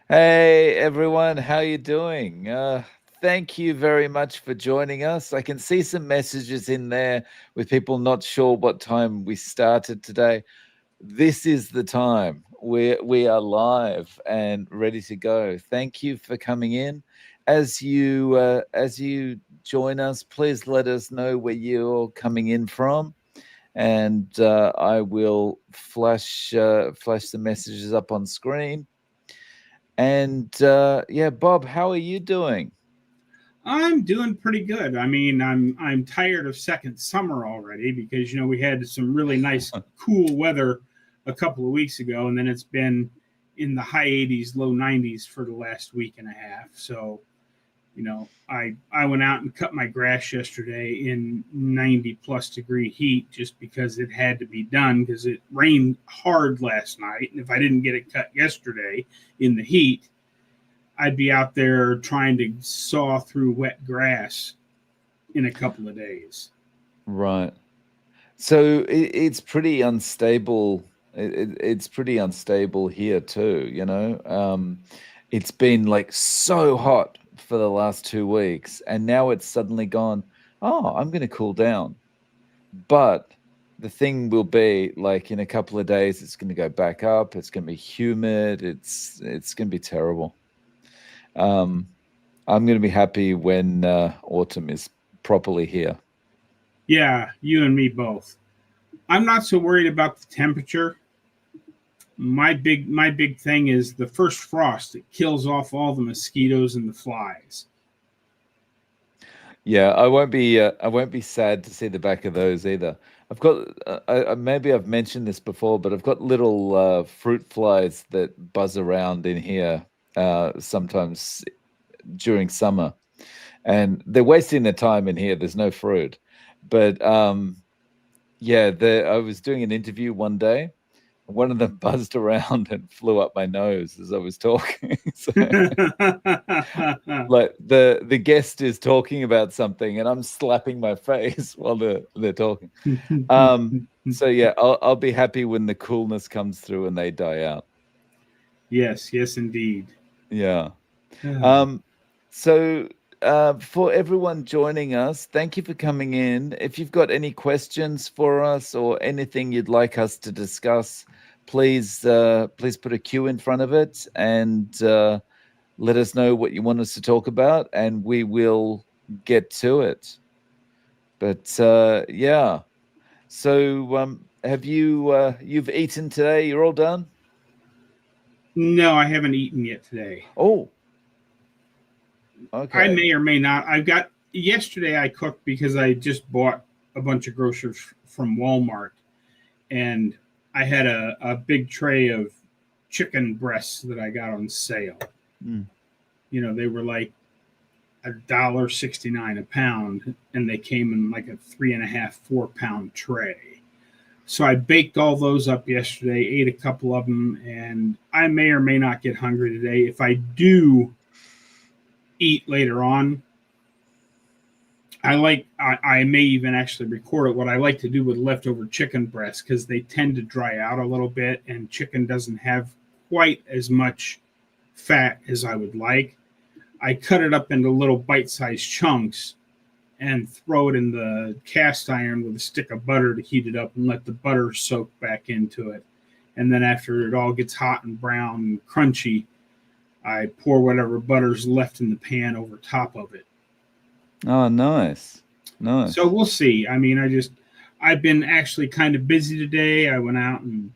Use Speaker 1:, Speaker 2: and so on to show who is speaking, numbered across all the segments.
Speaker 1: Hey everyone, how you doing? Thank you very much for joining us. I can see some messages in there with people not sure what time we started today. This is the time. We are live and ready to go. Thank you for coming in. As you join us, please let us know where you're coming in from, and I will flash the messages up on screen. And yeah, Bob, how are you doing?
Speaker 2: I'm doing pretty good. I mean, I'm tired of second summer already because we had some really nice cool weather a couple of weeks ago, and then it's been in the high 80s, low 90s for the last week and a half. So I went out and cut my grass yesterday in 90 plus degree heat just because it had to be done because it rained hard last night, and if I didn't get it cut yesterday in the heat, I'd be out there trying to saw through wet grass in a couple of days.
Speaker 1: Right. So it's pretty unstable. It's pretty unstable here too, you know. It's been like so hot for the last 2 weeks, and now it's suddenly gone, oh, I'm going to cool down. But the thing will be like in a couple of days, it's going to go back up. It's going to be humid. It's going to be terrible. Um, I'm going to be happy when autumn is properly here.
Speaker 2: Yeah, you and me both. I'm not so worried about the temperature. My big thing is the first frost. It kills off all the mosquitoes and the flies.
Speaker 1: Yeah, I won't be sad to see the back of those either. I've got maybe I've mentioned this before, but I've got little fruit flies that buzz around in here sometimes during summer, and they're wasting their time in here. There's no fruit, but yeah, I was doing an interview one day. One of them buzzed around and flew up my nose as I was talking. So, like the guest is talking about something and I'm slapping my face while they're talking. So yeah, I'll be happy when the coolness comes through and they die out.
Speaker 2: Yes, yes, indeed.
Speaker 1: Yeah. Um, so for everyone joining us, thank you for coming in. If you've got any questions for us or anything you'd like us to discuss, please put a Q in front of it and let us know what you want us to talk about, and we will get to it. But yeah, so have you've eaten today? You're all done?
Speaker 2: No, I haven't eaten yet today.
Speaker 1: Oh,
Speaker 2: I
Speaker 1: okay.
Speaker 2: may or may not. I've got yesterday I cooked because I just bought a bunch of groceries from Walmart, and I had a big tray of chicken breasts that I got on sale.
Speaker 1: Mm.
Speaker 2: They were like $1.69 a pound, and they came in like a 3.5, 4 pound tray. So I baked all those up yesterday, ate a couple of them, and I may or may not get hungry today. If I do eat later on, I may even actually record it. What I like to do with leftover chicken breasts, because they tend to dry out a little bit, and chicken doesn't have quite as much fat as I would like. I cut it up into little bite-sized chunks and throw it in the cast iron with a stick of butter to heat it up and let the butter soak back into it. And then after it all gets hot and brown and crunchy, I pour whatever butter's left in the pan over top of it.
Speaker 1: Oh, nice,
Speaker 2: So
Speaker 1: nice.
Speaker 2: we'll see. I mean, I've been actually kind of busy today. I went out and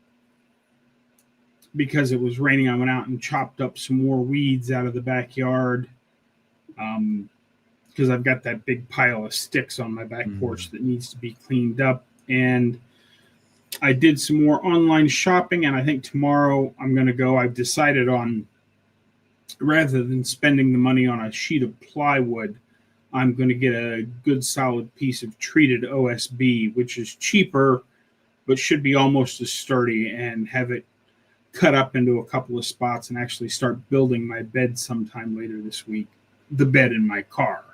Speaker 2: because it was raining, I went out and chopped up some more weeds out of the backyard. Because I've got that big pile of sticks on my back
Speaker 1: Mm.
Speaker 2: porch that needs to be cleaned up. And I did some more online shopping, and I think tomorrow I'm going to go. I've decided on rather than spending the money on a sheet of plywood, I'm going to get a good solid piece of treated OSB, which is cheaper but should be almost as sturdy, and have it cut up into a couple of spots and actually start building my bed sometime later this week. The bed in my car.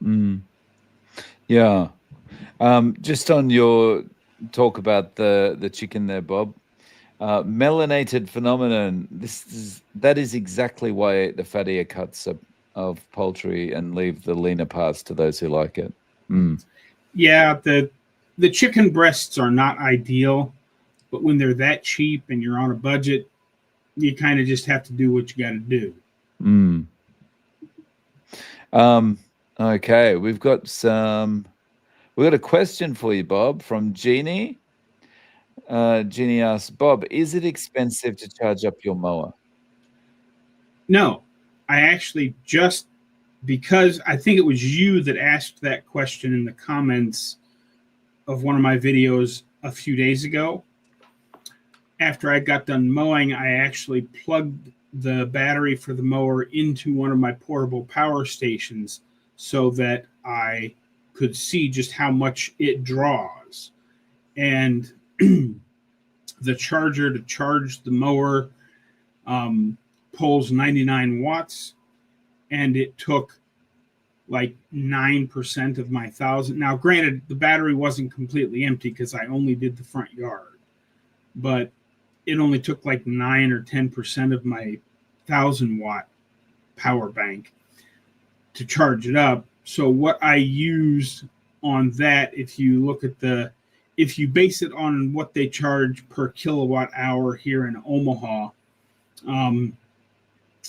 Speaker 1: Mm. Yeah. Just on your talk about the chicken there, Bob. Melanated phenomenon. That is exactly why the fattier cuts of poultry and leave the leaner parts to those who like it.
Speaker 2: Yeah, the chicken breasts are not ideal, but when they're that cheap and you're on a budget, you kind of just have to do what you got to do.
Speaker 1: Okay, we've got a question for you, Bob, from Jeannie. Jeannie asks, Bob, is it expensive to charge up your mower?
Speaker 2: No, I actually just because I think it was you that asked that question in the comments of one of my videos a few days ago. After I got done mowing, I actually plugged the battery for the mower into one of my portable power stations so that I could see just how much it draws. And the charger to charge the mower pulls 99 watts, and it took like 9% of my 1,000. Now, granted, the battery wasn't completely empty because I only did the front yard, but it only took like 9 or 10% of my 1,000-watt power bank to charge it up. So what I used on that, if you base it on what they charge per kilowatt hour here in Omaha,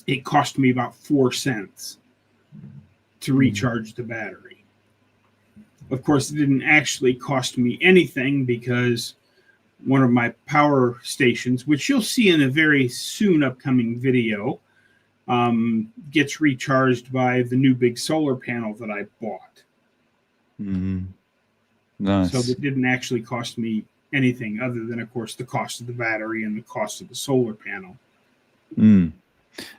Speaker 2: it cost me about 4 cents to recharge the battery. Of course, it didn't actually cost me anything because one of my power stations, which you'll see in a very soon upcoming video, gets recharged by the new big solar panel that I bought.
Speaker 1: Nice.
Speaker 2: So it didn't actually cost me anything other than, of course, the cost of the battery and the cost of the solar panel.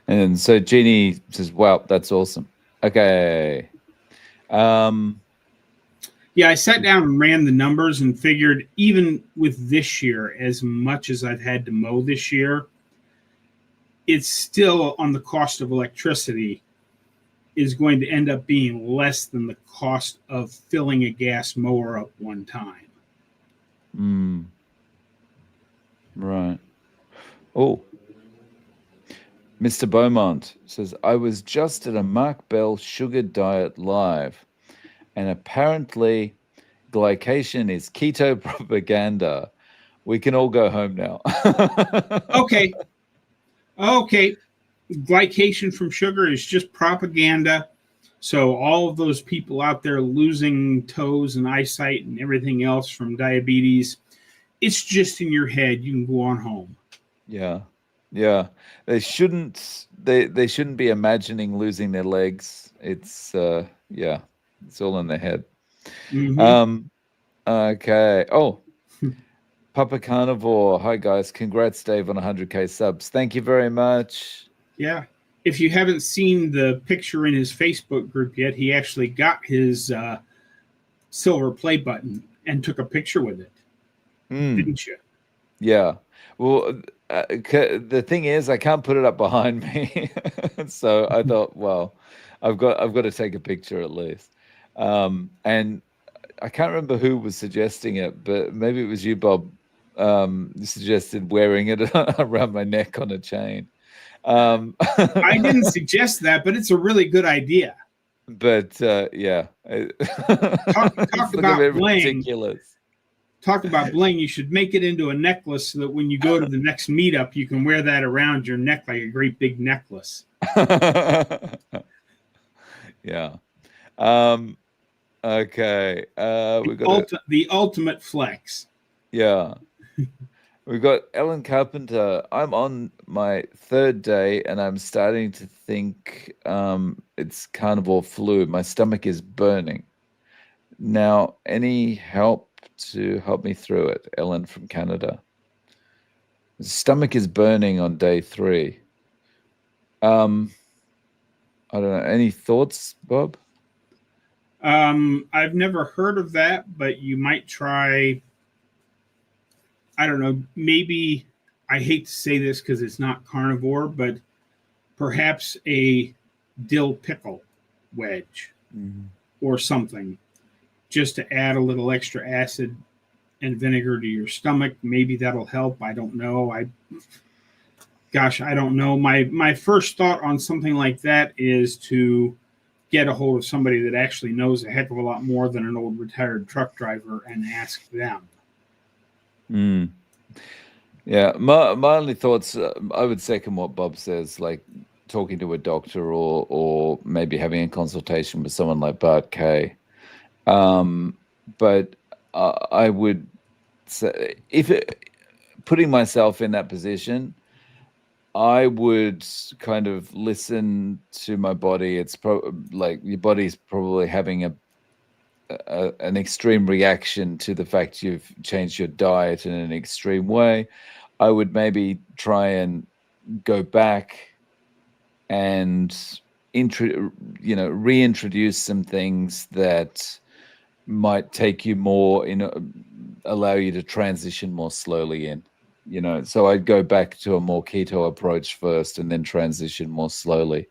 Speaker 1: And so Jeannie says, wow, that's awesome. Okay.
Speaker 2: Yeah, I sat down and ran the numbers and figured even with this year, as much as I've had to mow this year, it's still on the cost of electricity is going to end up being less than the cost of filling a gas mower up one time.
Speaker 1: Right. Oh, Mr. Beaumont says, I was just at a Mark Bell sugar diet live, and apparently glycation is keto propaganda. We can all go home now.
Speaker 2: Okay. Glycation from sugar is just propaganda. So all of those people out there losing toes and eyesight and everything else from diabetes, it's just in your head. You can go on home.
Speaker 1: Yeah. They shouldn't be imagining losing their legs. It's it's all in their head. Okay. Oh, Papa Carnivore. Hi guys. Congrats, Dave, on 100K subs. Thank you very much.
Speaker 2: Yeah. If you haven't seen the picture in his Facebook group yet, he actually got his silver play button and took a picture with it. Didn't you?
Speaker 1: Yeah. Well, the thing is, I can't put it up behind me, so I thought, well, I've got to take a picture at least. And I can't remember who was suggesting it, but maybe it was you, Bob. Suggested wearing it around my neck on a chain.
Speaker 2: I didn't suggest that, but it's a really good idea.
Speaker 1: But yeah,
Speaker 2: talk about bling.
Speaker 1: Ridiculous.
Speaker 2: Talk about bling. You should make it into a necklace so that when you go to the next meetup, you can wear that around your neck like a great big necklace.
Speaker 1: Yeah. Okay. We got
Speaker 2: the ultimate flex.
Speaker 1: Yeah. We've got Ellen Carpenter. I'm on my 3rd day and I'm starting to think it's carnivore flu. My stomach is burning. Now, any help to help me through it? Ellen from Canada. The stomach is burning on day 3. I don't know. Any thoughts, Bob?
Speaker 2: I've never heard of that, but you might try. I don't know. Maybe I hate to say this because it's not carnivore, but perhaps a dill pickle wedge or something, just to add a little extra acid and vinegar to your stomach. Maybe that'll help. I don't know. I don't know. My first thought on something like that is to get a hold of somebody that actually knows a heck of a lot more than an old retired truck driver and ask them.
Speaker 1: Mm. Yeah, my only thoughts, I would second what Bob says, like talking to a doctor or maybe having a consultation with someone like Bart Kay. But I would say, putting myself in that position, I would kind of listen to my body. It's like your body's probably having an extreme reaction to the fact you've changed your diet in an extreme way. I would maybe try and go back and reintroduce some things that might take you more allow you to transition more slowly in. So I'd go back to a more keto approach first and then transition more slowly,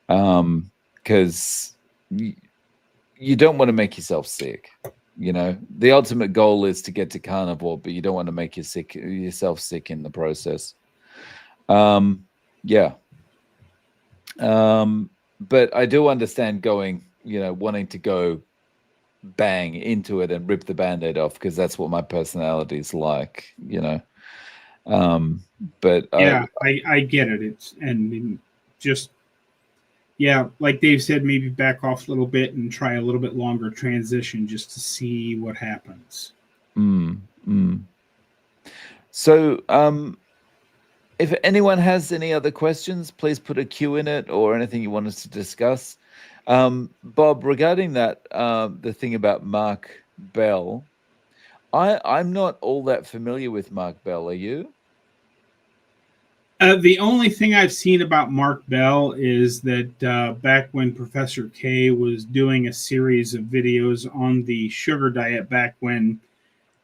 Speaker 1: because you don't want to make yourself sick. The ultimate goal is to get to carnivore, but you don't want to make yourself sick in the process. Yeah. But I do understand wanting to go bang into it and rip the Band-Aid off, because that's what my personality is like. But
Speaker 2: yeah, I get it. Like Dave said, maybe back off a little bit and try a little bit longer transition just to see what happens.
Speaker 1: So, if anyone has any other questions, please put a Q in it or anything you want us to discuss. Bob, regarding that, the thing about Mark Bell, I'm not all that familiar with Mark Bell. Are you?
Speaker 2: The only thing I've seen about Mark Bell is that back when Professor K was doing a series of videos on the sugar diet, back when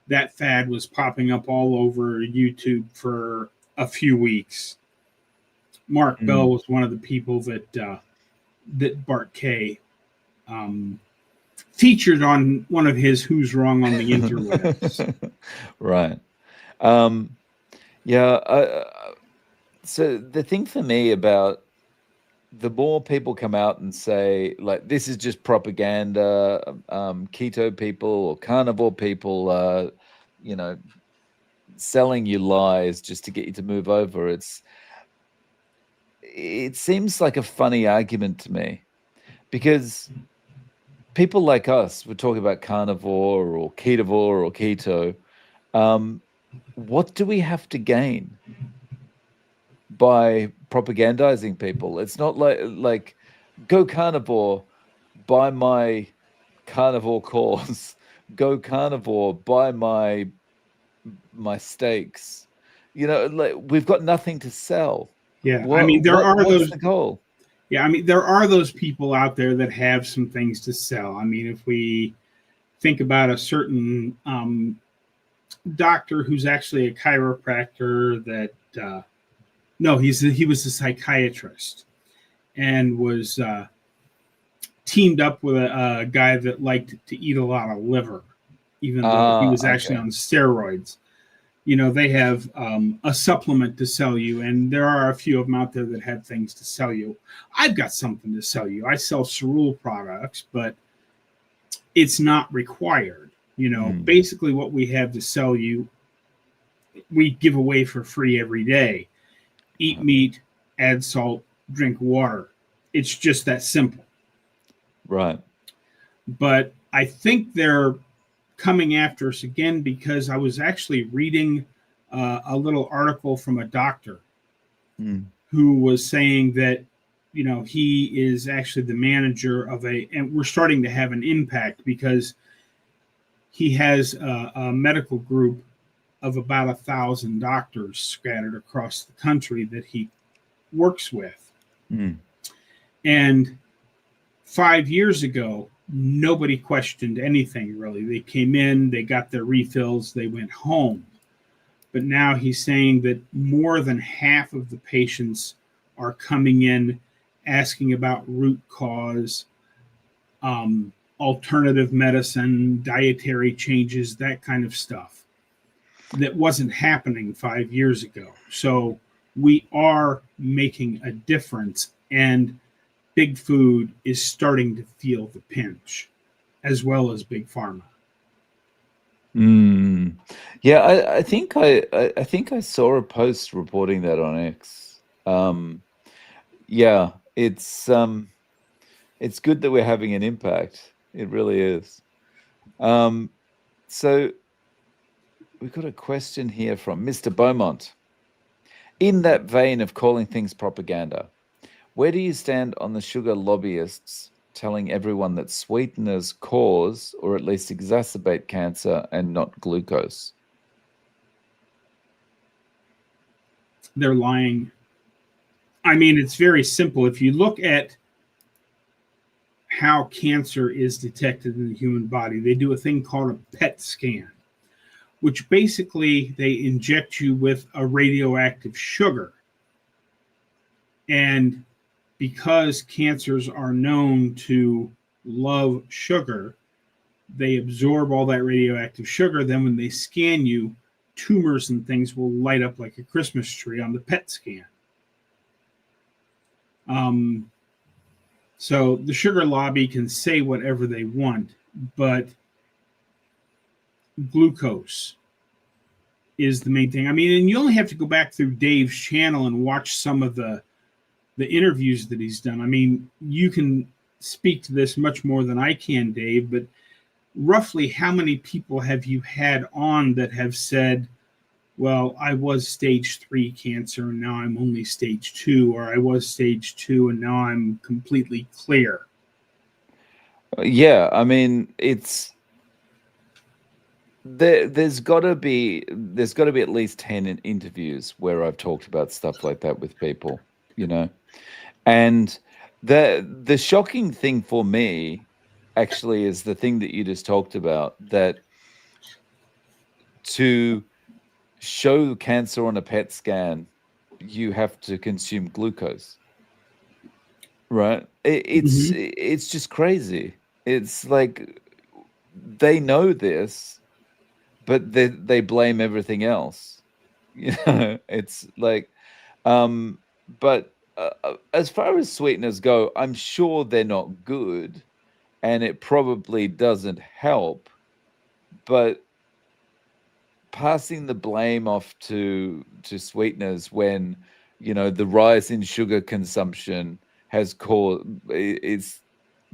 Speaker 2: that fad was popping up all over YouTube for a few weeks, Mark Bell was one of the people that Bart K featured on one of his Who's Wrong on the Interwebs.
Speaker 1: Right. Yeah. So the thing for me about the more people come out and say, like, this is just propaganda, keto people or carnivore people, selling you lies just to get you to move over. It seems like a funny argument to me, because people like us would talk about carnivore or ketovore or keto. What do we have to gain by propagandizing people? It's not like go carnivore, buy my carnivore course, go carnivore, buy my steaks. Like, we've got nothing to sell.
Speaker 2: Yeah, I mean,
Speaker 1: what's the goal?
Speaker 2: Yeah, I mean, there are those people out there that have some things to sell. I mean, if we think about a certain doctor who's actually a chiropractor no, he was a psychiatrist and was teamed up with a guy that liked to eat a lot of liver, even though he was actually on steroids. They have a supplement to sell you, and there are a few of them out there that have things to sell you. I've got something to sell you. I sell Cerule products, but it's not required. Basically what we have to sell you, we give away for free every day. Eat meat, add salt, drink water. It's just that simple.
Speaker 1: Right.
Speaker 2: But I think they're coming after us again, because I was actually reading a little article from a doctor who was saying that he is actually the manager of and we're starting to have an impact, because he has a medical group of about 1,000 doctors scattered across the country that he works with. And 5 years ago, nobody questioned anything, really. They came in, they got their refills, they went home. But now he's saying that more than half of the patients are coming in asking about root cause, alternative medicine, dietary changes, that kind of stuff that wasn't happening 5 years ago. So we are making a difference, and big food is starting to feel the pinch, as well as big pharma.
Speaker 1: Mm. Yeah, I think I saw a post reporting that on X. Yeah, it's good that we're having an impact. It really is. So we've got a question here from Mr. Beaumont. In that vein of calling things propaganda, where do you stand on the sugar lobbyists telling everyone that sweeteners cause or at least exacerbate cancer and not glucose?
Speaker 2: They're lying. I mean, it's very simple. If you look at how cancer is detected in the human body, they do a thing called a PET scan, which basically they inject you with a radioactive sugar. And because cancers are known to love sugar, they absorb all that radioactive sugar. Then when they scan you, tumors and things will light up like a Christmas tree on the PET scan. So the sugar lobby can say whatever they want, but glucose is the main thing. I mean, and you only have to go back through Dave's channel and watch some of the interviews that he's done. I mean, you can speak to this much more than I can, Dave, but roughly how many people have you had on that have said, well, I was stage 3 cancer and now I'm only stage 2, or I was stage 2 and now I'm completely clear?
Speaker 1: Yeah, I mean, there's got to be at least 10 interviews where I've talked about stuff like that with people, you know. And the shocking thing for me actually is the thing that you just talked about, that to show cancer on a PET scan, you have to consume glucose, right?
Speaker 2: Mm-hmm.
Speaker 1: It's just crazy. It's like they know this, but they blame everything else. You know, it's like, but as far as sweeteners go, I'm sure they're not good, and it probably doesn't help. But passing the blame off to sweeteners when, you know, the rise in sugar consumption has caused it's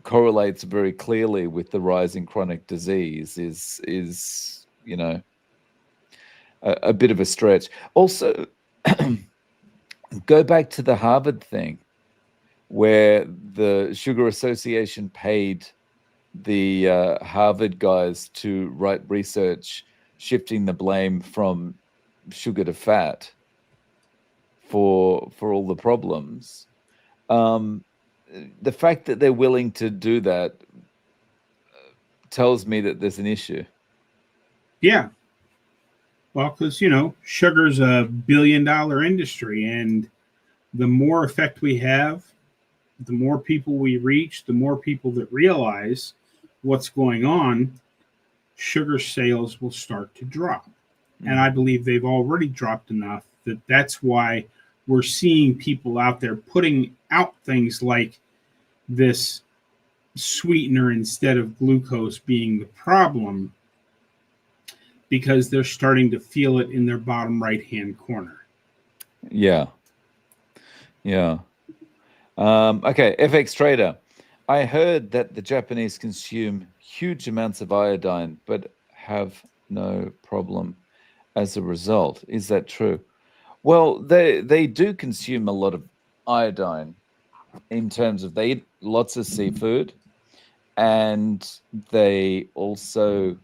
Speaker 1: correlates very clearly with the rise in chronic disease is, you know, a bit of a stretch. Also, go back to the Harvard thing where the Sugar Association paid the Harvard guys to write research shifting the blame from sugar to fat for all the problems. The fact that they're willing to do that tells me that there's an issue.
Speaker 2: Yeah. Well, because, sugar's a $1 billion industry, and the more effect we have, the more people we reach, the more people that realize what's going on, sugar sales will start to drop. And I believe they've already dropped enough that that's why we're seeing people out there putting out things like this sweetener instead of glucose being the problem, because they're starting to feel it in their bottom right hand corner.
Speaker 1: Yeah. Yeah. Okay, FX Trader. I heard that the Japanese consume huge amounts of iodine, but have no problem as a result. Is that true? Well, they do consume a lot of iodine in terms of they eat lots of seafood, and they also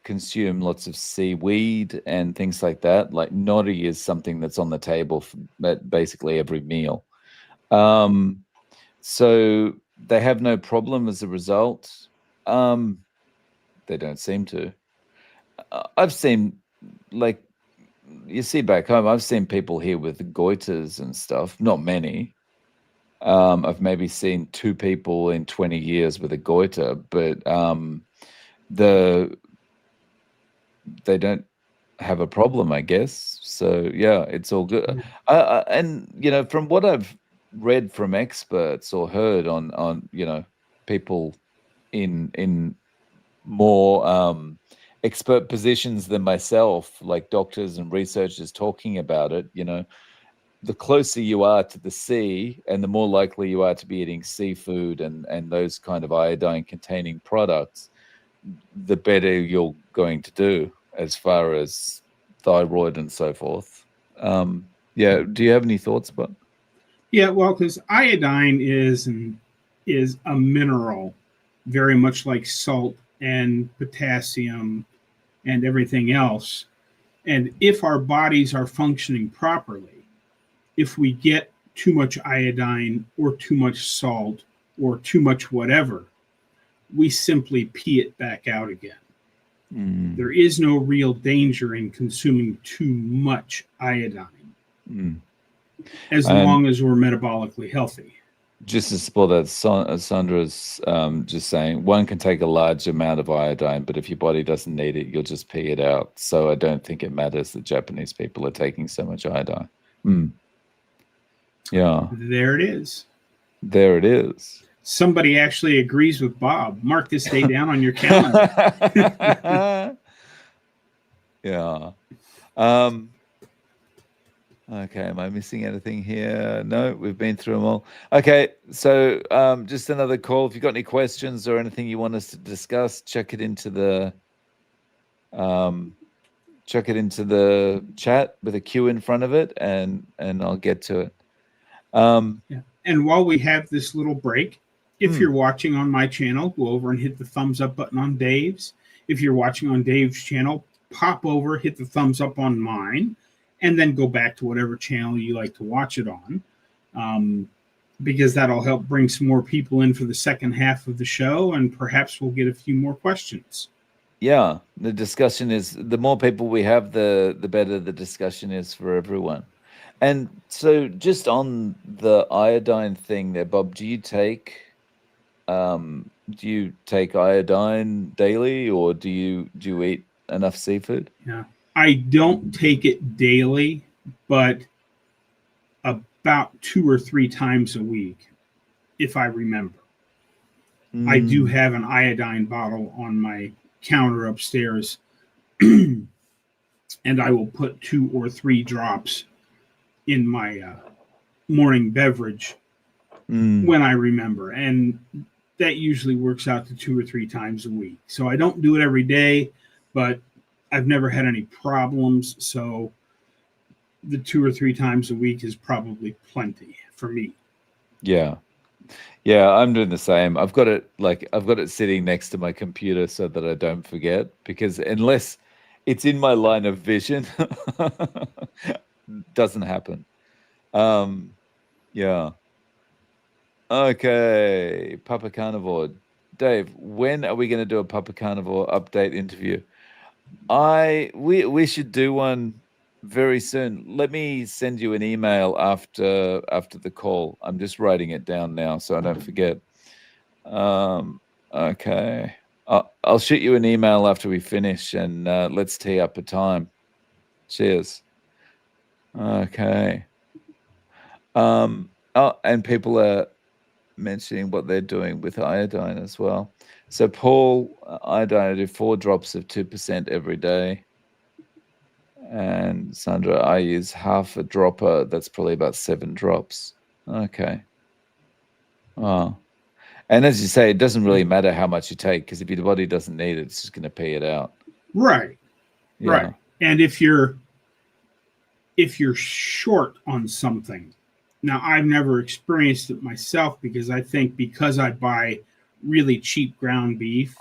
Speaker 1: consume lots of seaweed and things like that. Like nori is something that's on the table at basically every meal. So they have no problem as a result. They don't seem to. I've seen, like, you see back home, I've seen people here with goiters and stuff. Not many. I've maybe seen 2 people in 20 years with a goiter, but they don't have a problem, I guess. So yeah, it's all good. And from what I've read from experts or heard on people in more expert positions than myself, like doctors and researchers talking about it, the closer you are to the sea and the more likely you are to be eating seafood and those kind of iodine containing products, the better you're going to do as far as thyroid and so forth. Yeah. Do you have any thoughts about?
Speaker 2: Yeah, well, because iodine is a mineral, very much like salt and potassium and everything else. And if our bodies are functioning properly, if we get too much iodine or too much salt or too much whatever, we simply pee it back out again. There is no real danger in consuming too much iodine, as long as we're metabolically healthy.
Speaker 1: Just to support that, Sandra's just saying one can take a large amount of iodine, but if your body doesn't need it, you'll just pee it out. So I don't think it matters that Japanese people are taking so much iodine. Yeah.
Speaker 2: There it is.
Speaker 1: There it is.
Speaker 2: Somebody actually agrees with Bob. Mark this day down on your calendar.
Speaker 1: Yeah. Okay, am I missing anything here? No, we've been through them all. Okay, so just another call. If you've got any questions or anything you want us to discuss, check it into the chat with a Q in front of it, and I'll get to it.
Speaker 2: Yeah. And while we have this little break, if you're watching on my channel, go over and hit the thumbs up button on Dave's. If you're watching on Dave's channel, pop over, hit the thumbs up on mine, and then go back to whatever channel you like to watch it on, because that'll help bring some more people in for the second half of the show, and perhaps we'll get a few more questions.
Speaker 1: Yeah, the discussion is, the more people we have, the better the discussion is for everyone. And so just on the iodine thing there, Bob, do you take iodine daily, or do you eat enough seafood?
Speaker 2: Yeah, I don't take it daily, but about 2 or 3 times a week, if I remember. I do have an iodine bottle on my counter upstairs, and I will put 2 or 3 drops in my morning beverage when I remember, and that usually works out to 2 or 3 times a week. So I don't do it every day, but I've never had any problems, so the 2 or 3 times a week is probably plenty for me.
Speaker 1: Yeah, I'm doing the same. I've got it sitting next to my computer so that I don't forget, because unless it's in my line of vision, doesn't happen. Yeah. Okay, Papa Carnivore. Dave, when are we going to do a Papa Carnivore update interview? We should do one very soon. Let me send you an email after the call. I'm just writing it down now so I don't forget. Okay. I'll shoot you an email after we finish, and let's tee up a time. Cheers. Okay. And people are mentioning what they're doing with iodine as well. So Paul, iodine, I do 4 drops of 2% every day. And Sandra, I use half a dropper. That's probably about 7 drops. Okay. Oh. And as you say, it doesn't really matter how much you take, because if your body doesn't need it, it's just going to pay it out.
Speaker 2: Right.
Speaker 1: Yeah.
Speaker 2: Right. And if you're short on something, now I've never experienced it myself, because I think because I buy really cheap ground beef,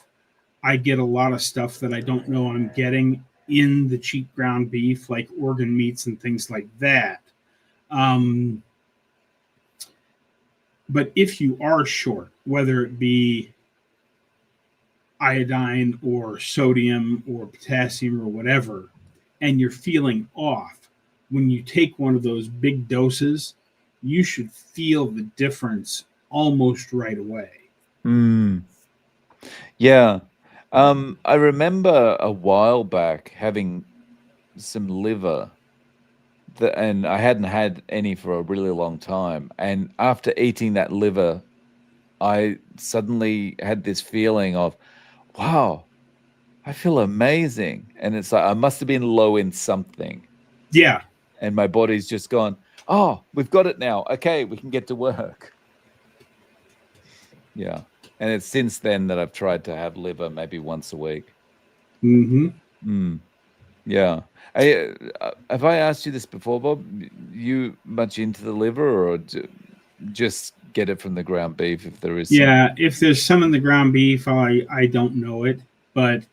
Speaker 2: I get a lot of stuff that I don't know I'm getting in the cheap ground beef, like organ meats and things like that. But if you are short, whether it be iodine or sodium or potassium or whatever, and you're feeling off, when you take one of those big doses, you should feel the difference almost right away.
Speaker 1: Mm. Yeah. I remember a while back having some liver and I hadn't had any for a really long time. And after eating that liver, I suddenly had this feeling of, wow, I feel amazing. And it's like I must have been low in something.
Speaker 2: Yeah.
Speaker 1: And my body's just gone, oh, we've got it now. Okay, we can get to work. Yeah. And it's since then that I've tried to have liver maybe once a week.
Speaker 2: Mm-hmm.
Speaker 1: Mm, yeah. Have I asked you this before, Bob? You much into the liver, or just get it from the ground beef if there is some?
Speaker 2: Yeah. If there's some in the ground beef, I don't know it, but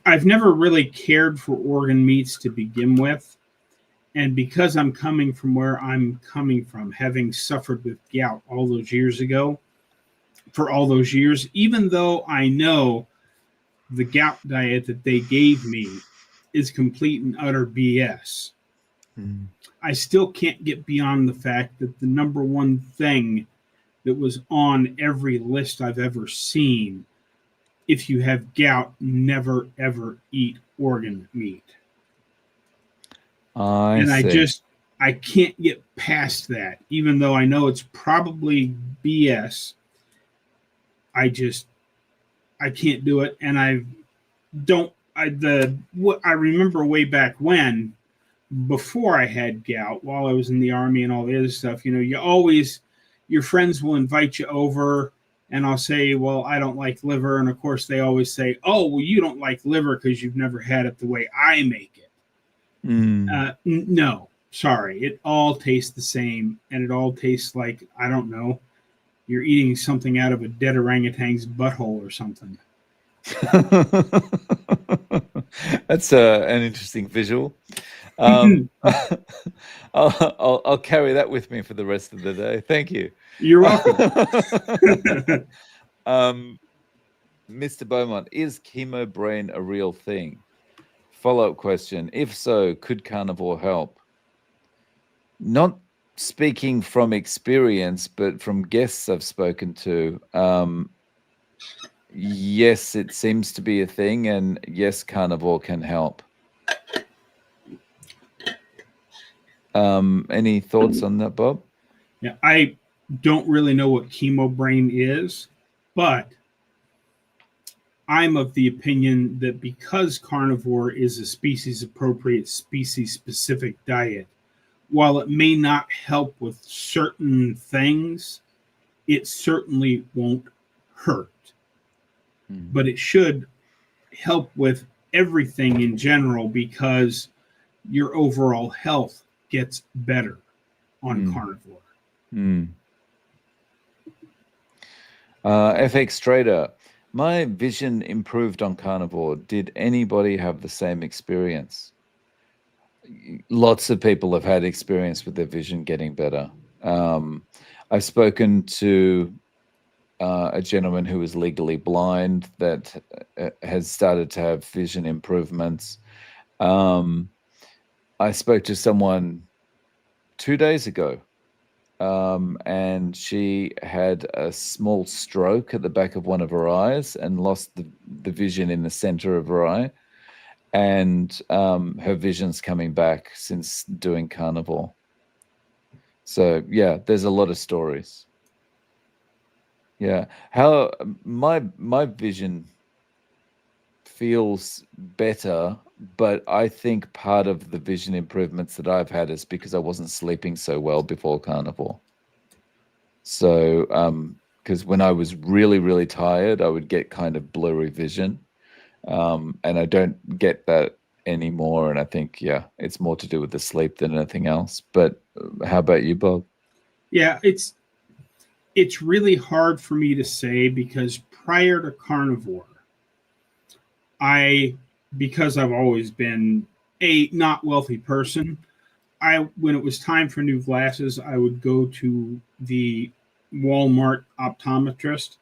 Speaker 2: I've never really cared for organ meats to begin with. And because I'm coming from where I'm coming from, having suffered with gout all those years ago, for all those years, even though I know the gout diet that they gave me is complete and utter BS,
Speaker 1: Mm.
Speaker 2: I still can't get beyond the fact that the number one thing that was on every list I've ever seen, if you have gout, never ever eat organ meat.
Speaker 1: I
Speaker 2: And
Speaker 1: see.
Speaker 2: I can't get past that, even though I know it's probably BS. I just I can't do it, and I don't. What I remember way back when, before I had gout, while I was in the army and all the other stuff. You always your friends will invite you over, and I'll say, well, I don't like liver, and of course they always say, oh, well, you don't like liver because you've never had it the way I make it.
Speaker 1: Mm.
Speaker 2: No, sorry. It all tastes the same, and it all tastes like, I don't know, you're eating something out of a dead orangutan's butthole or something.
Speaker 1: That's an interesting visual. Um, I'll carry that with me for the rest of the day. Thank you.
Speaker 2: You're welcome.
Speaker 1: Mr. Beaumont, is chemo brain a real thing? Follow-up question. If so, could carnivore help? Not speaking from experience, but from guests I've spoken to, yes, it seems to be a thing, and yes, carnivore can help. Any thoughts on that, Bob?
Speaker 2: Yeah, I don't really know what chemo brain is, but I'm of the opinion that because carnivore is a species appropriate, species specific diet, while it may not help with certain things, it certainly won't hurt. But it should help with everything in general because your overall health gets better on carnivore.
Speaker 1: FX Trader, my vision improved on carnivore. Did anybody have the same experience? Lots of people have had experience with their vision getting better. I've spoken to a gentleman who is legally blind that has started to have vision improvements. I spoke to someone 2 days ago, and she had a small stroke at the back of one of her eyes and lost the vision in the center of her eye. And her vision's coming back since doing carnivore. So yeah, there's a lot of stories. Yeah, how my vision feels better, but I think part of the vision improvements that I've had is because I wasn't sleeping so well before carnivore. So because when I was really, really tired, I would get kind of blurry vision. And I don't get that anymore. And I think, yeah, it's more to do with the sleep than anything else. But how about you, Bob?
Speaker 2: Yeah, it's really hard for me to say because prior to carnivore, I because I've always been a not wealthy person, I when it was time for new glasses, I would go to the Walmart optometrist,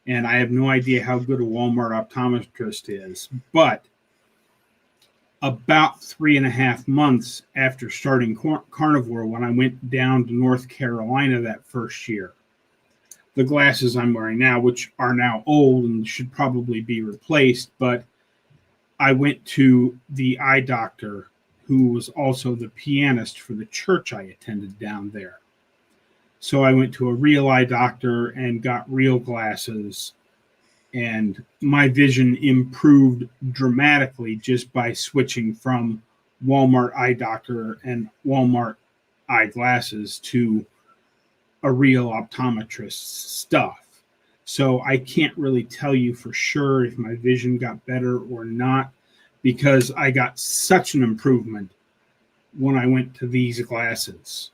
Speaker 2: and I have no idea how good a Walmart optometrist is, but about 3.5 months after starting carnivore when I went down to North Carolina that first year. The glasses I'm wearing now, which are now old and should probably be replaced, but I went to the eye doctor who was also the pianist for the church I attended down there. So I went to a real eye doctor and got real glasses, and my vision improved dramatically just by switching from Walmart eye doctor and Walmart eyeglasses to a real optometrist stuff. So I can't really tell you for sure if my vision got better or not, because I got such an improvement when I went to these glasses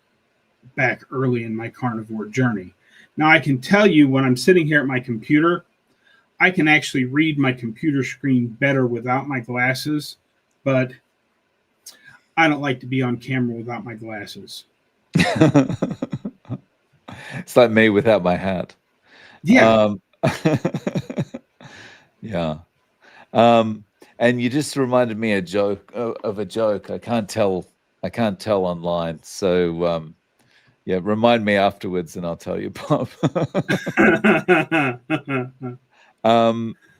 Speaker 2: back early in my carnivore journey. Now I can tell you when I'm sitting here at my computer, I can actually read my computer screen better without my glasses, but I don't like to be on camera without my glasses.
Speaker 1: It's like me without my hat.
Speaker 2: Yeah.
Speaker 1: Yeah. And you just reminded me of a joke. I can't tell online. So yeah, remind me afterwards and I'll tell you, Bob.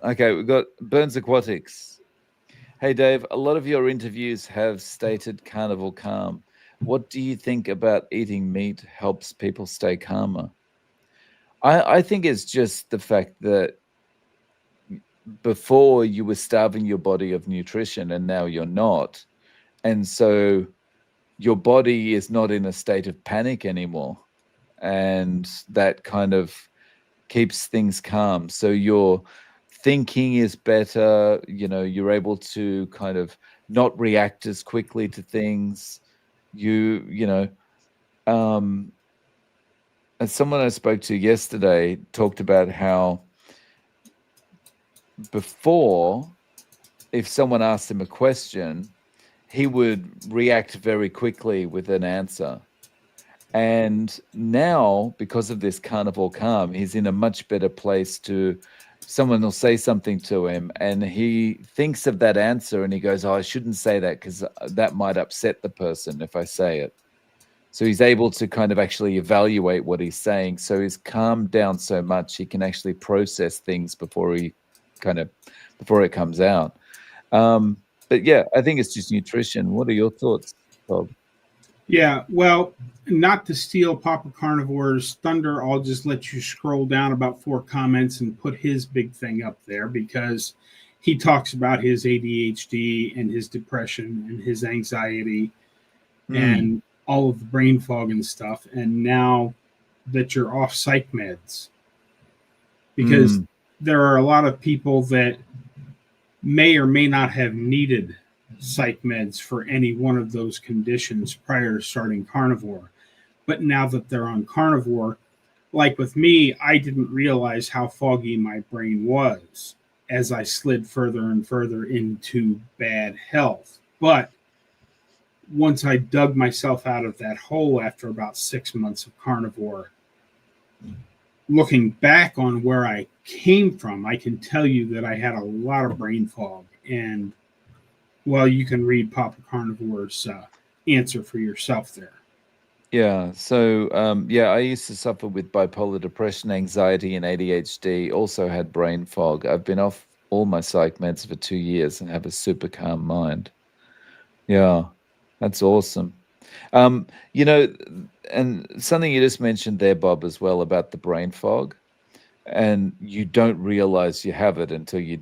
Speaker 1: Okay, we've got Burns Aquatics. Hey Dave, a lot of your interviews have stated carnivore calm. What do you think about eating meat helps people stay calmer? I think it's just the fact that before you were starving your body of nutrition and now you're not. And so your body is not in a state of panic anymore. And that kind of keeps things calm. So your thinking is better, you're able to kind of not react as quickly to things. And someone I spoke to yesterday talked about how before, if someone asked him a question, he would react very quickly with an answer. And now, because of this carnivore calm, he's in a much better place to, someone will say something to him and he thinks of that answer and he goes, oh, I shouldn't say that because that might upset the person if I say it. So he's able to kind of actually evaluate what he's saying. So he's calmed down so much, he can actually process things before it comes out. But yeah, I think it's just nutrition. What are your thoughts, Bob?
Speaker 2: Yeah, well, not to steal Papa Carnivore's thunder, I'll just let you scroll down about 4 comments and put his big thing up there, because he talks about his ADHD and his depression and his anxiety and all of the brain fog and stuff. And now that you're off psych meds, because there are a lot of people that may or may not have needed psych meds for any one of those conditions prior to starting carnivore. But now that they're on carnivore, like with me, I didn't realize how foggy my brain was as I slid further and further into bad health. But once I dug myself out of that hole after about 6 months of carnivore, looking back on where I came from, I can tell you that I had a lot of brain fog. And well, you can read Papa Carnivore's answer for yourself there.
Speaker 1: Yeah. So, yeah, I used to suffer with bipolar depression, anxiety, and ADHD. Also had brain fog. I've been off all my psych meds for 2 years and have a super calm mind. Yeah, that's awesome. And something you just mentioned there, Bob, as well about the brain fog, and you don't realize you have it until you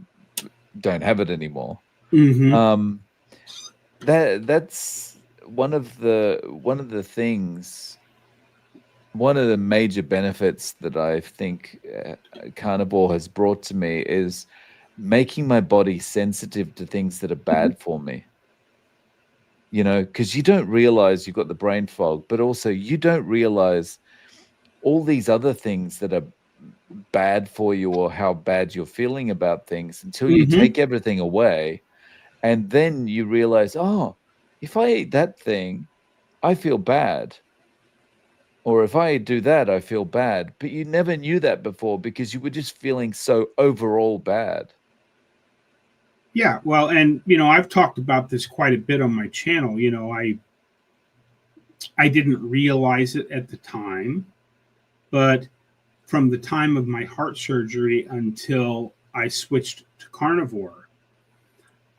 Speaker 1: don't have it anymore.
Speaker 2: Mm-hmm.
Speaker 1: That's one of the things, one of the major benefits that I think carnivore has brought to me is making my body sensitive to things that are bad for me. Because you don't realize you've got the brain fog, but also you don't realize all these other things that are bad for you or how bad you're feeling about things until you take everything away. And then you realize, oh, if I eat that thing, I feel bad. Or if I do that, I feel bad. But you never knew that before because you were just feeling so overall bad.
Speaker 2: Yeah, well, and I've talked about this quite a bit on my channel. I didn't realize it at the time, but from the time of my heart surgery until I switched to carnivore,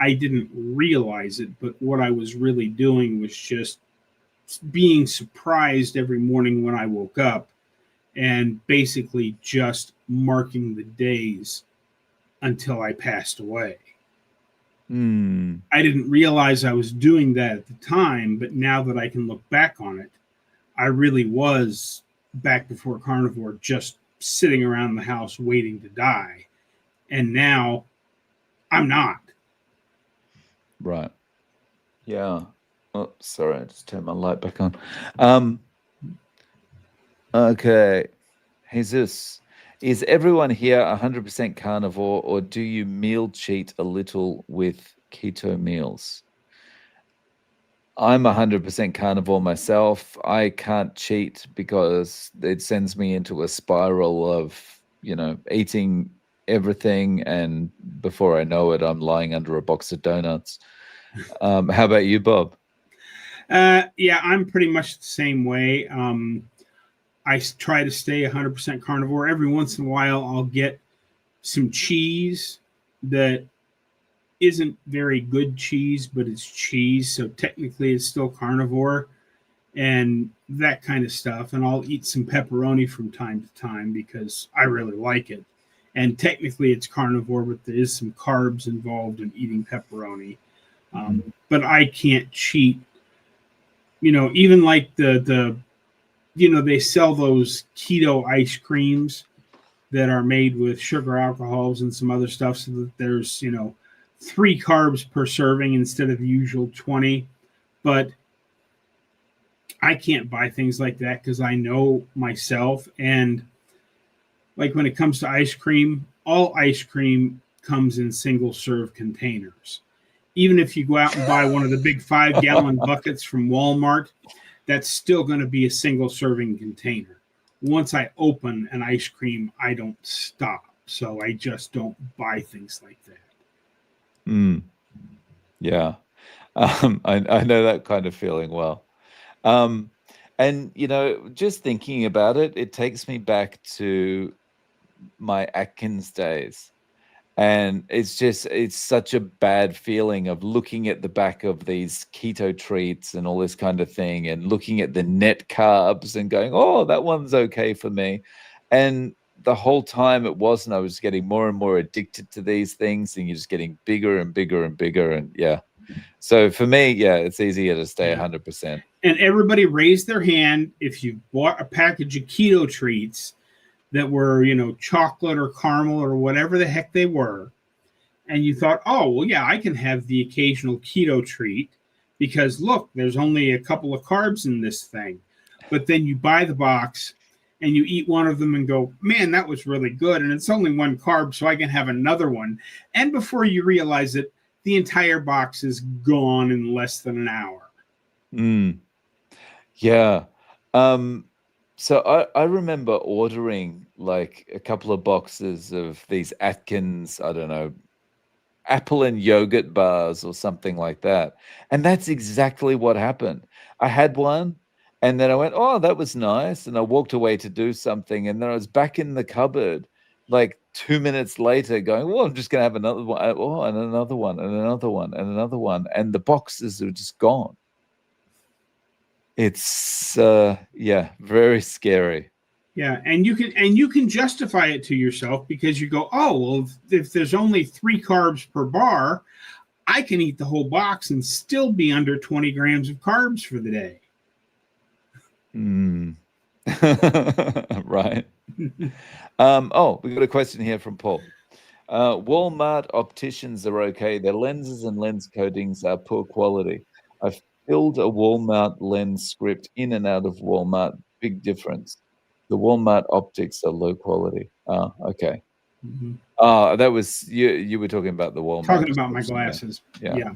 Speaker 2: I didn't realize it, but what I was really doing was just being surprised every morning when I woke up and basically just marking the days until I passed away.
Speaker 1: Mm.
Speaker 2: I didn't realize I was doing that at the time, but now that I can look back on it, I really was back before carnivore just sitting around the house waiting to die. And now I'm not.
Speaker 1: Right. Yeah. Oh, sorry, I just turned my light back on. Um, okay. Jesus, is everyone here 100% carnivore, or do you meal cheat a little with keto meals? I'm 100% carnivore myself. I can't cheat because it sends me into a spiral of, eating everything, and before I know it, I'm lying under a box of donuts. How about you, Bob?
Speaker 2: Yeah, I'm pretty much the same way. I try to stay 100% carnivore. Every once in a while, I'll get some cheese that isn't very good cheese, but it's cheese. So technically, it's still carnivore and that kind of stuff. And I'll eat some pepperoni from time to time because I really like it. And technically, it's carnivore, but there is some carbs involved in eating pepperoni. But I can't cheat. Even like they sell those keto ice creams that are made with sugar alcohols and some other stuff, so that there's 3 carbs per serving instead of the usual 20. But I can't buy things like that because I know myself. And like when it comes to ice cream, all ice cream comes in single serve containers. Even if you go out and buy one of the big 5-gallon buckets from Walmart, that's still going to be a single serving container. Once I open an ice cream, I don't stop. So I just don't buy things like that.
Speaker 1: Mm. Yeah. I know that kind of feeling well. And, just thinking about it, it takes me back to my Atkins days. And it's such a bad feeling of looking at the back of these keto treats and all this kind of thing, and looking at the net carbs and going, oh, that one's okay for me. And the whole time it wasn't. I was getting more and more addicted to these things, and you're just getting bigger and bigger and bigger. And yeah. So for me, yeah, it's easier to stay 100%.
Speaker 2: And everybody raised their hand if you bought a package of keto treats that were, chocolate or caramel or whatever the heck they were. And you thought, oh, well, yeah, I can have the occasional keto treat because look, there's only a couple of carbs in this thing. But then you buy the box and you eat one of them and go, man, that was really good. And it's only 1 carb, so I can have another one. And before you realize it, the entire box is gone in less than an hour.
Speaker 1: Yeah. So I remember ordering like a couple of boxes of these Atkins, I don't know, apple and yogurt bars or something like that. And that's exactly what happened. I had one, and then I went, oh, that was nice. And I walked away to do something. And then I was back in the cupboard like 2 minutes later going, well, I'm just going to have another one. Oh, and another one, and another one, and another one. And the boxes are just gone. It's very scary.
Speaker 2: Yeah, and you can justify it to yourself because you go, oh, well, if there's only 3 carbs per bar, I can eat the whole box and still be under 20 grams of carbs for the day.
Speaker 1: Right. We got a question here from Paul. Walmart opticians are okay. Their lenses and lens coatings are poor quality. I've filled a Walmart lens script in and out of Walmart. Big difference. The Walmart optics are low quality. Oh, okay.
Speaker 2: Mm-hmm.
Speaker 1: That was you were talking about the Walmart.
Speaker 2: Talking about my glasses. Yeah.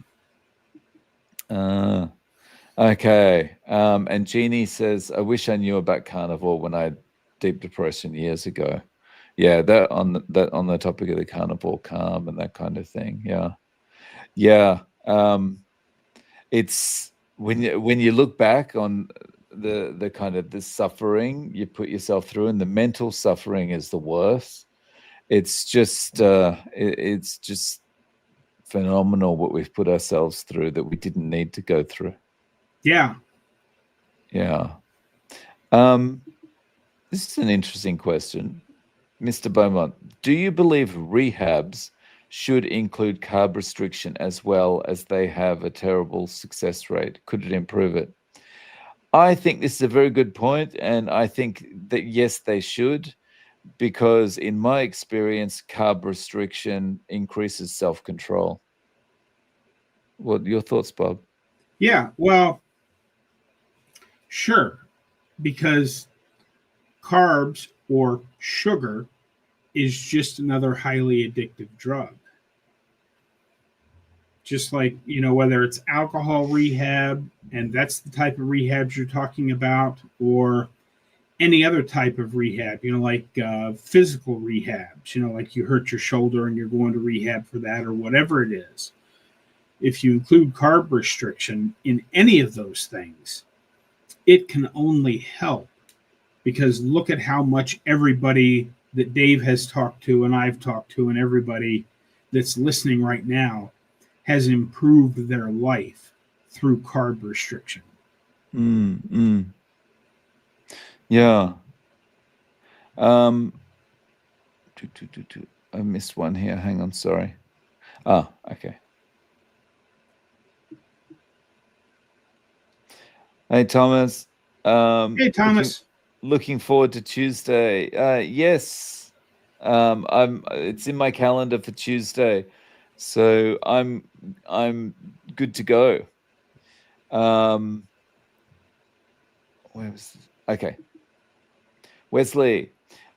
Speaker 1: Okay. And Jeannie says, I wish I knew about carnivore when I had deep depression years ago. Yeah, that on the topic of the carnivore carb and that kind of thing. Yeah. Yeah. It's when you look back on the kind of the suffering you put yourself through, and the mental suffering is the worst. It's just it's just phenomenal what we've put ourselves through that we didn't need to go through.
Speaker 2: Yeah.
Speaker 1: Yeah. This is an interesting question. Mr. Beaumont, do you believe rehabs should include carb restriction as well, as they have a terrible success rate? Could it improve it? I think this is a very good point, and I think that yes, they should, because in my experience, carb restriction increases self-control. What are your thoughts, Bob?
Speaker 2: Yeah. Well, sure. Because carbs or sugar is just another highly addictive drug. Just like, whether it's alcohol rehab, and that's the type of rehabs you're talking about, or any other type of rehab, like physical rehabs, like you hurt your shoulder and you're going to rehab for that, or whatever it is. If you include carb restriction in any of those things, it can only help, because look at how much everybody that Dave has talked to and I've talked to, and everybody that's listening right now, has improved their life through carb restriction.
Speaker 1: Yeah. I missed one here. Hang on, sorry. Okay. Hey, Thomas.
Speaker 2: Hey, Thomas.
Speaker 1: Looking forward to Tuesday. Yes. It's in my calendar for Tuesday, so I'm good to go. Where was this? Okay. Wesley,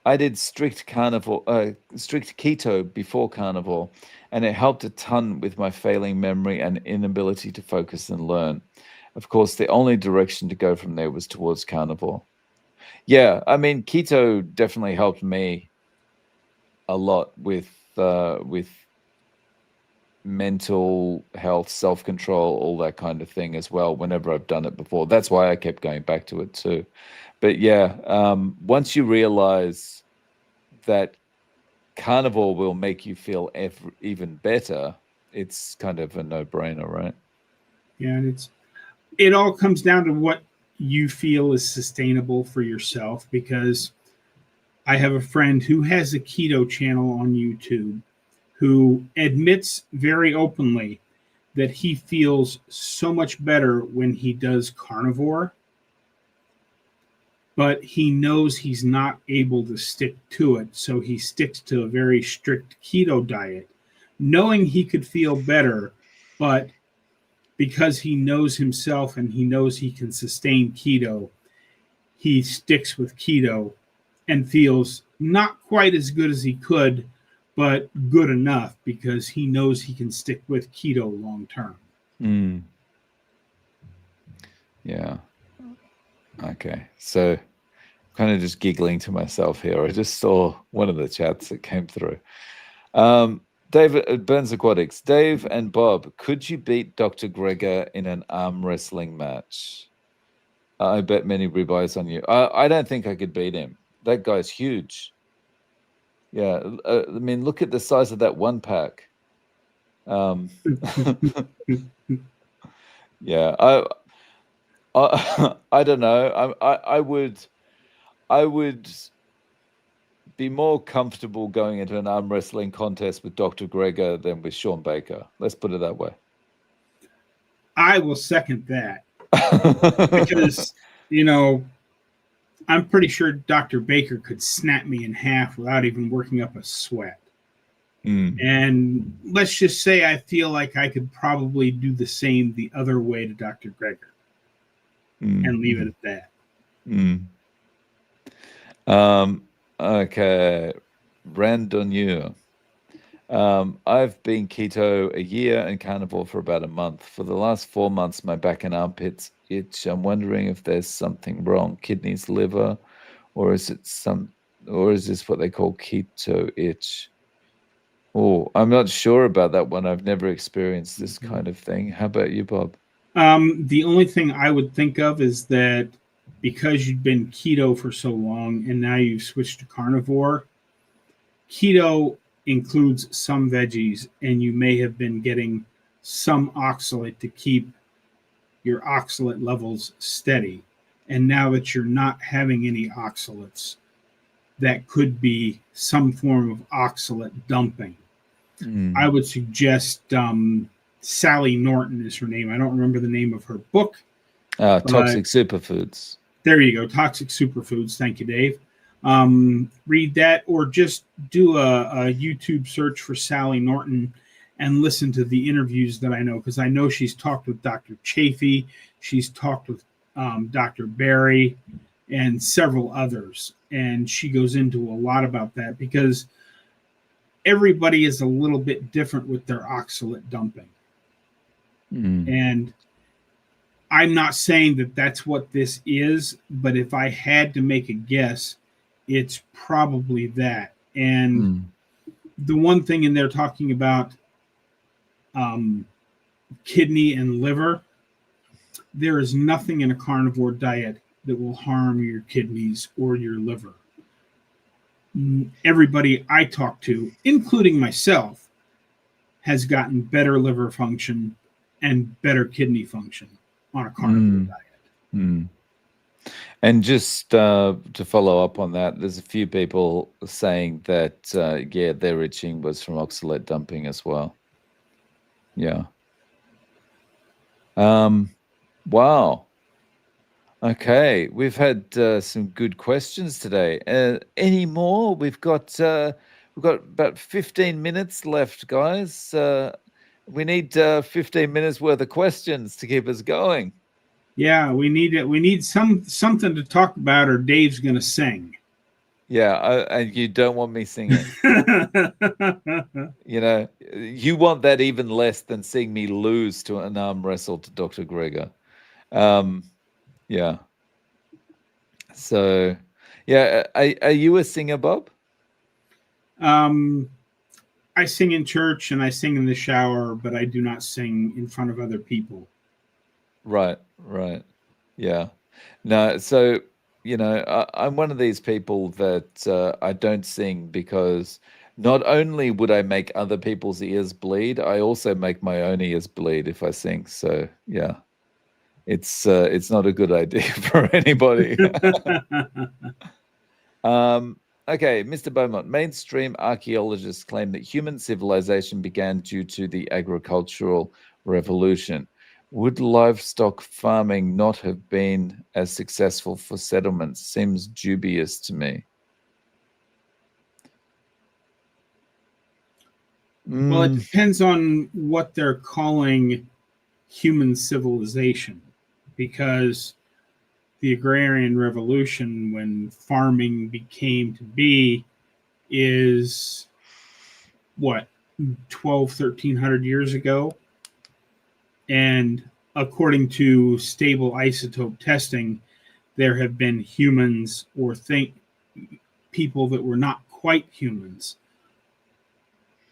Speaker 1: I did strict keto before carnivore, and it helped a ton with my failing memory and inability to focus and learn. Of course, the only direction to go from there was towards carnivore. Yeah, I mean, keto definitely helped me a lot with mental health, self-control, all that kind of thing as well, whenever I've done it before. That's why I kept going back to it too. But yeah, once you realize that carnivore will make you feel even better, it's kind of a no-brainer, right?
Speaker 2: Yeah, and it all comes down to what you feel is sustainable for yourself, because I have a friend who has a keto channel on YouTube who admits very openly that he feels so much better when he does carnivore, but he knows he's not able to stick to it. So he sticks to a very strict keto diet, knowing he could feel better, but because he knows himself and he knows he can sustain keto, he sticks with keto and feels not quite as good as he could, but good enough, because he knows he can stick with keto long term.
Speaker 1: Yeah. Okay. So kind of just giggling to myself here. I just saw one of the chats that came through. David Burns Aquatics. Dave and Bob, could you beat Dr. Gregor in an arm wrestling match? I bet many ribeyes on you. I don't think I could beat him. That guy's huge. Yeah, I mean, look at the size of that one pack. Yeah, I don't know. I would be more comfortable going into an arm wrestling contest with Dr. Gregor than with Sean Baker. Let's put it that way.
Speaker 2: I will second that, because, I'm pretty sure Dr. Baker could snap me in half without even working up a sweat. And let's just say I feel like I could probably do the same the other way to Dr. Gregor, and leave it at
Speaker 1: that. Okay. Randonneur. I've been keto a year and carnivore for about a month. For the last 4 months, my back and armpits itch. I'm wondering if there's something wrong, kidneys, liver, or is this what they call keto itch? Oh, I'm not sure about that one. I've never experienced this
Speaker 2: Mhm.
Speaker 1: kind of thing. How about you, Bob?
Speaker 2: The only thing I would think of is that because you've been keto for so long and now you've switched to carnivore, keto includes some veggies, and you may have been getting some oxalate to keep your oxalate levels steady. And now that you're not having any oxalates, that could be some form of oxalate dumping. I
Speaker 1: Mm.
Speaker 2: would suggest Sally Norton is her name. I don't remember the name of her book, but
Speaker 1: Toxic superfoods.
Speaker 2: there you go. Toxic Superfoods. Thank you, Dave. Read that or just do a YouTube search for Sally Norton and listen to the interviews that I know, because I know she's talked with Dr. Chafee, she's talked with Dr. Barry, and several others. And she goes into a lot about that because everybody is a little bit different with their oxalate dumping.
Speaker 1: Mm.
Speaker 2: And I'm not saying that that's what this is, but if I had to make a guess, it's probably that. And
Speaker 1: Mm.
Speaker 2: the one thing in there talking about um, kidney and liver, there is nothing in a carnivore diet that will harm your kidneys or your liver. Everybody I talk to, including myself, has gotten better liver function and better kidney function on a carnivore
Speaker 1: Mm.
Speaker 2: diet.
Speaker 1: Mm. And just to follow up on that, there's a few people saying that, yeah, their itching was from oxalate dumping as well. Yeah. Wow. Okay, we've had some good questions today. Any more? We've got about 15 minutes left, guys. We need 15 minutes worth of questions to keep us going.
Speaker 2: Yeah, we need it. We need something to talk about, or Dave's gonna sing.
Speaker 1: Yeah, and you don't want me singing. You know, you want that even less than seeing me lose to an arm wrestle to Dr. Gregor. Um, yeah. So, yeah, are you a singer, Bob?
Speaker 2: um, I sing in church and I sing in the shower, but I do not sing in front of other people.
Speaker 1: Right, right. Yeah. No, so, I'm one of these people that I don't sing because not only would I make other people's ears bleed, I also make my own ears bleed if I sing. So, yeah, it's not a good idea for anybody. Um, okay, Mr. Beaumont. Mainstream archaeologists claim that human civilization began due to the agricultural revolution. Would livestock farming not have been as successful for settlements? Seems dubious to me.
Speaker 2: Well, it
Speaker 1: Mm,
Speaker 2: depends on what they're calling human civilization, because the agrarian revolution, when farming became to be, is what, 12, 1300 years ago. And according to stable isotope testing, there have been humans or think people that were not quite humans.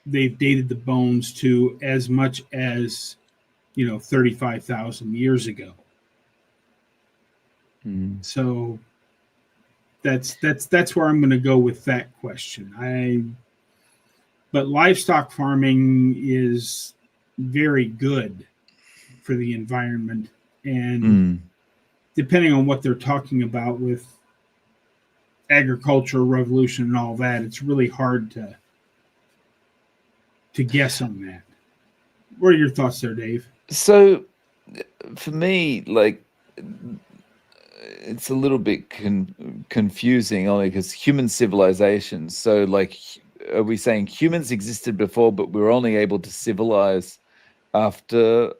Speaker 2: They've dated the bones to as much as 35,000 years ago.
Speaker 1: mm,
Speaker 2: So that's where I'm going to go with that question. But livestock farming is very good for the environment, and
Speaker 1: mm.
Speaker 2: depending on what they're talking about with agricultural revolution and all that, it's really hard to guess on that. What are your thoughts there, Dave?
Speaker 1: So, for me, like, it's a little bit confusing only because human civilization. So, like, are we saying humans existed before, but we were only able to civilize after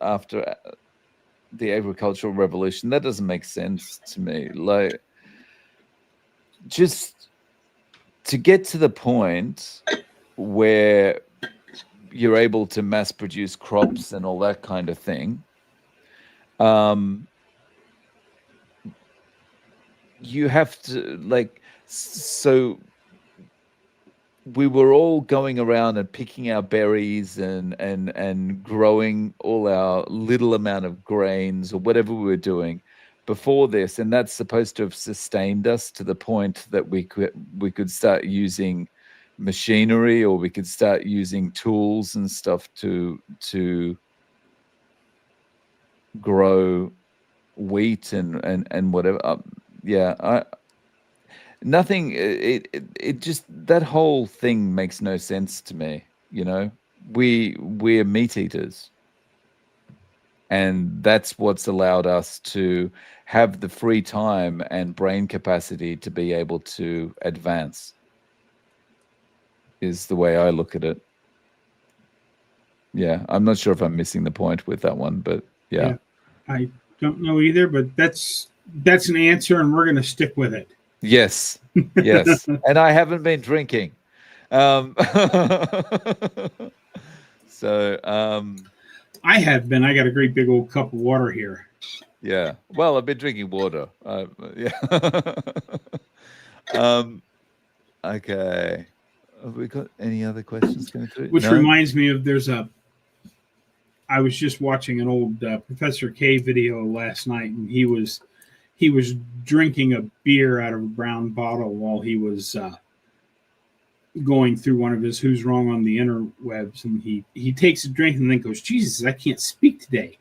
Speaker 1: the agricultural revolution? That doesn't make sense to me. Like, just to get to the point where you're able to mass produce crops and all that kind of thing, um, you have to, like, so we were all going around and picking our berries and growing all our little amount of grains or whatever we were doing before this, and that's supposed to have sustained us to the point that we could start using machinery, or we could start using tools and stuff to grow wheat and whatever. Yeah, nothing. It just, that whole thing makes no sense to me. We're meat eaters, and that's what's allowed us to have the free time and brain capacity to be able to advance, is the way I look at it. Yeah, I'm not sure if I'm missing the point with that one, but yeah.
Speaker 2: I don't know either, but that's an answer, and we're going to stick with it.
Speaker 1: Yes, yes. And I haven't been drinking. So,
Speaker 2: I have been. I got a great big old cup of water here.
Speaker 1: yeah. Well, I've been drinking water. Yeah. Okay. Have we got any other questions coming through?
Speaker 2: Which
Speaker 1: No?
Speaker 2: reminds me of I was just watching an old Professor K video last night, and he was drinking a beer out of a brown bottle while he was going through one of his Who's Wrong on the Interwebs, and he takes a drink and then goes, Jesus, I can't speak today.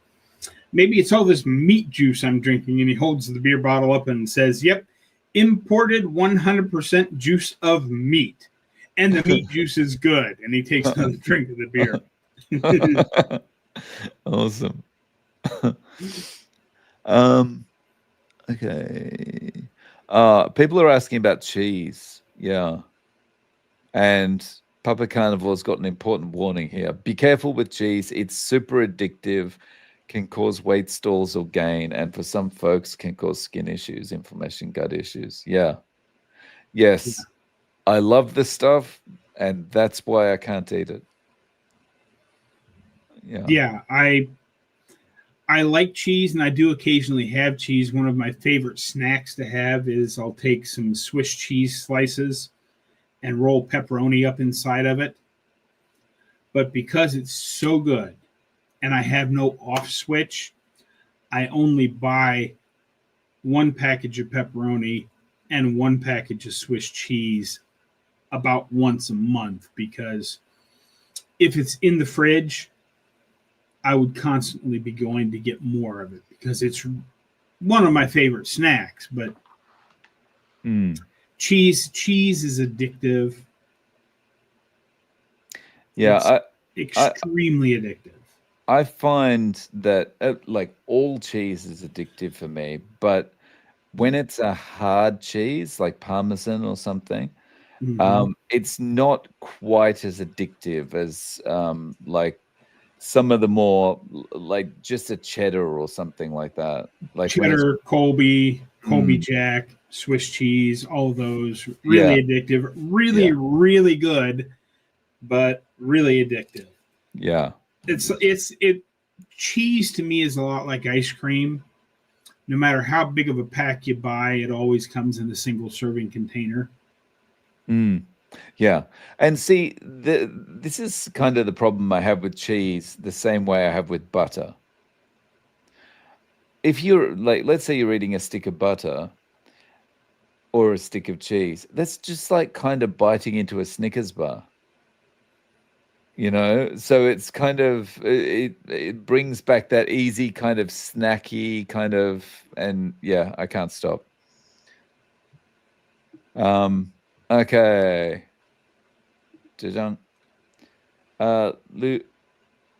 Speaker 2: Maybe it's all this meat juice I'm drinking. And he holds the beer bottle up and says, yep, imported 100% juice of meat. And the meat juice is good. And he takes another drink of the beer.
Speaker 1: Awesome. Okay. People are asking about cheese. Yeah. And Papa Carnivore's got an important warning here. Be careful with cheese. It's super addictive, can cause weight stalls or gain, and for some folks can cause skin issues, inflammation, gut issues. Yeah. Yes. Yeah. I love this stuff, and that's why I can't eat it. Yeah.
Speaker 2: Yeah, I like cheese, and I do occasionally have cheese. One of my favorite snacks to have is I'll take some Swiss cheese slices and roll pepperoni up inside of it. But because it's so good and I have no off switch, I only buy one package of pepperoni and one package of Swiss cheese about once a month, because if it's in the fridge, I would constantly be going to get more of it because it's one of my favorite snacks. But cheese is addictive.
Speaker 1: Yeah,
Speaker 2: it's extremely addictive.
Speaker 1: I find that like all cheese is addictive for me, but when it's a hard cheese like Parmesan or something, it's not quite as addictive as like some of the more, like just a cheddar or something like that. Like
Speaker 2: cheddar, Colby Jack, Swiss cheese, all of those really addictive, really good, but really addictive.
Speaker 1: Yeah.
Speaker 2: Cheese to me is a lot like ice cream. No matter how big of a pack you buy, it always comes in a single serving container.
Speaker 1: Yeah. And see, this is kind of the problem I have with cheese, the same way I have with butter. If you're like, let's say you're eating a stick of butter or a stick of cheese, that's just like kind of biting into a Snickers bar. So it's kind of, it brings back that easy kind of snacky kind of, and yeah, I can't stop. Okay. Lou,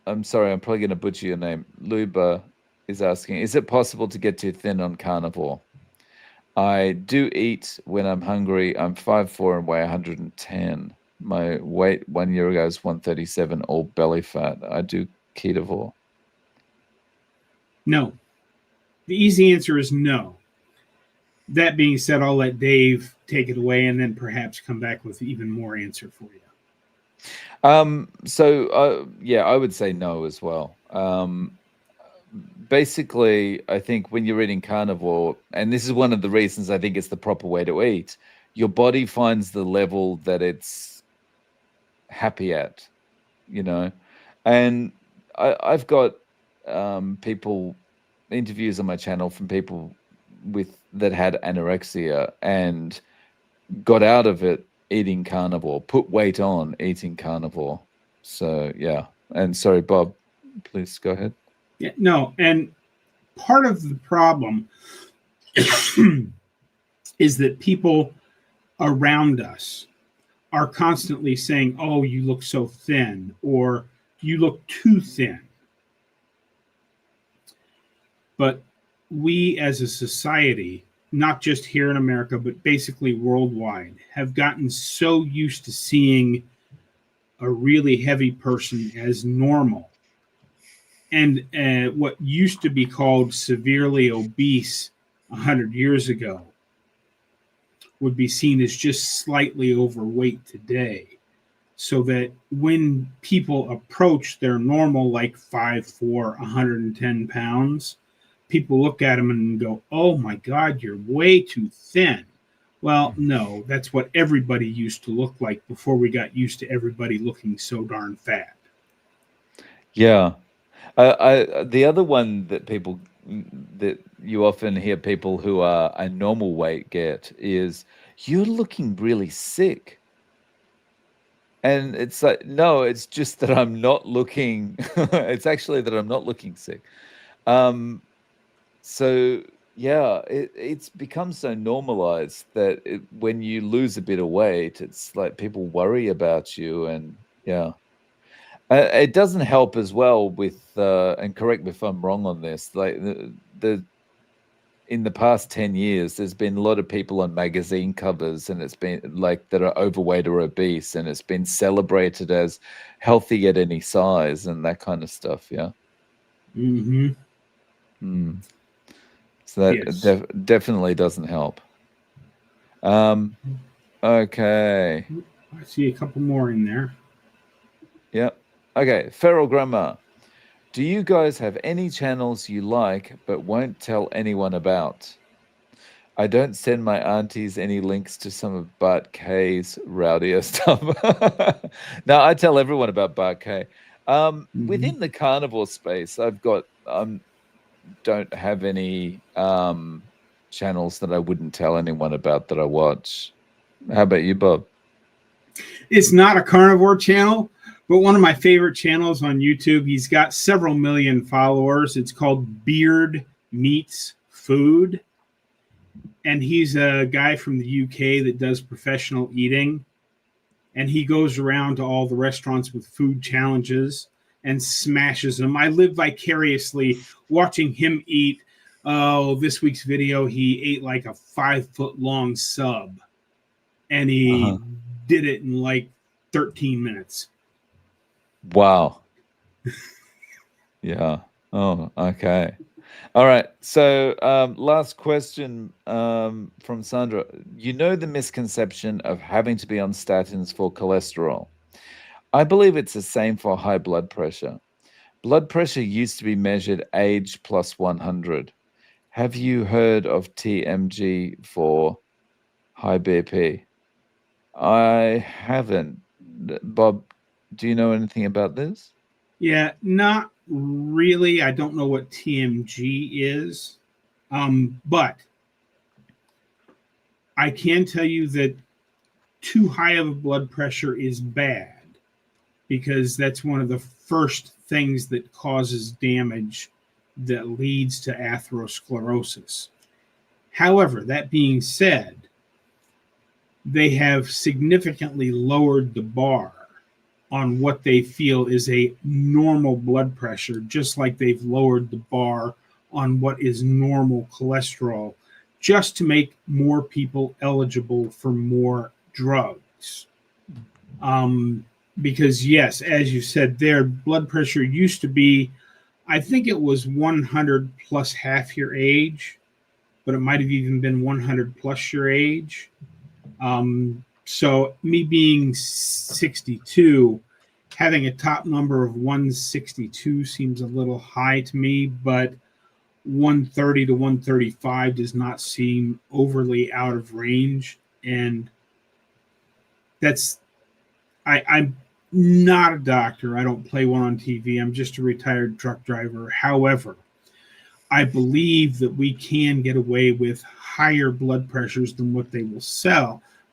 Speaker 1: I'm sorry, I'm probably going to butcher your name. Luba is asking, is it possible to get too thin on carnivore? I do eat when I'm hungry. I'm 5'4" and weigh 110. My weight 1 year ago was 137, all belly fat. I do ketovore.
Speaker 2: No. The easy answer is no. That being said, I'll let Dave take it away and then perhaps come back with even more answer for you.
Speaker 1: Yeah, I would say no as well. Basically, I think when you're eating carnivore, and this is one of the reasons I think it's the proper way to eat, your body finds the level that it's happy at, you know. And I've got people interviews on my channel from people that had anorexia and got out of it eating carnivore, put weight on eating carnivore. So yeah. And sorry, Bob, please go ahead.
Speaker 2: Yeah, no, and part of the problem is that people around us are constantly saying, "Oh, you look so thin," or "You look too thin." But we as a society, not just here in America, but basically worldwide, have gotten so used to seeing a really heavy person as normal. And what used to be called severely obese 100 years ago would be seen as just slightly overweight today. So that when people approach their normal, like 5'4", 110 pounds, people look at them and go, "Oh my God, you're way too thin." Well, no, that's what everybody used to look like before we got used to everybody looking so darn fat.
Speaker 1: Yeah. The other one that you often hear people who are a normal weight get is, "You're looking really sick." And it's like, no, it's just that I'm not looking, it's actually that I'm not looking sick. So yeah, it's become so normalized that when you lose a bit of weight, it's like people worry about you, and yeah. It doesn't help as well with, and correct me if I'm wrong on this, like in the past 10 years, there's been a lot of people on magazine covers, and it's been like that are overweight or obese, and it's been celebrated as healthy at any size and that kind of stuff. Yeah.
Speaker 2: Mm-hmm.
Speaker 1: Mm. So that
Speaker 2: Yes.
Speaker 1: definitely doesn't help. Okay.
Speaker 2: I see a couple more in there.
Speaker 1: Yep. Okay. Feral Grandma. Do you guys have any channels you like but won't tell anyone about? I don't send my aunties any links to some of Bart K's rowdier stuff. No, I tell everyone about Bart K.
Speaker 2: Mm-hmm.
Speaker 1: Within the carnivore space, don't have any channels that I wouldn't tell anyone about that I watch. How about you, Bob?
Speaker 2: It's not a carnivore channel, but one of my favorite channels on YouTube. He's got several million followers. It's called Beard Meets Food. And he's a guy from the UK that does professional eating. And he goes around to all the restaurants with food challenges and smashes them. I live vicariously watching him eat. Oh, this week's video, he ate like a 5-foot long sub, and
Speaker 1: Uh-huh.
Speaker 2: he did it in like 13 minutes.
Speaker 1: Wow. Yeah. Oh, okay. All right. So, last question from Sandra. You know the misconception of having to be on statins for cholesterol. I believe it's the same for high blood pressure. Blood pressure used to be measured age plus 100. Have you heard of TMG for high BP? I haven't. Bob, do you know anything about this?
Speaker 2: Yeah, not really. I don't know what TMG is, but I can tell you that too high of a blood pressure is bad because that's one of the first things that causes damage that leads to atherosclerosis. However, that being said, they have significantly lowered the bar on what they feel is a normal blood pressure, just like they've lowered the bar on what is normal cholesterol, just to make more people eligible for more drugs. Because, yes, as you said, their blood pressure used to be, I think it was 100 plus half your age, but it might have even been 100 plus your age. So, me being 62, having a top number of 162 seems a little high to me, but 130 to 135 does not seem overly out of range. And that's, I'm Not a doctor. I don't play one on TV. I'm just a retired truck driver. However, I believe that we can get away with higher blood pressures than what they will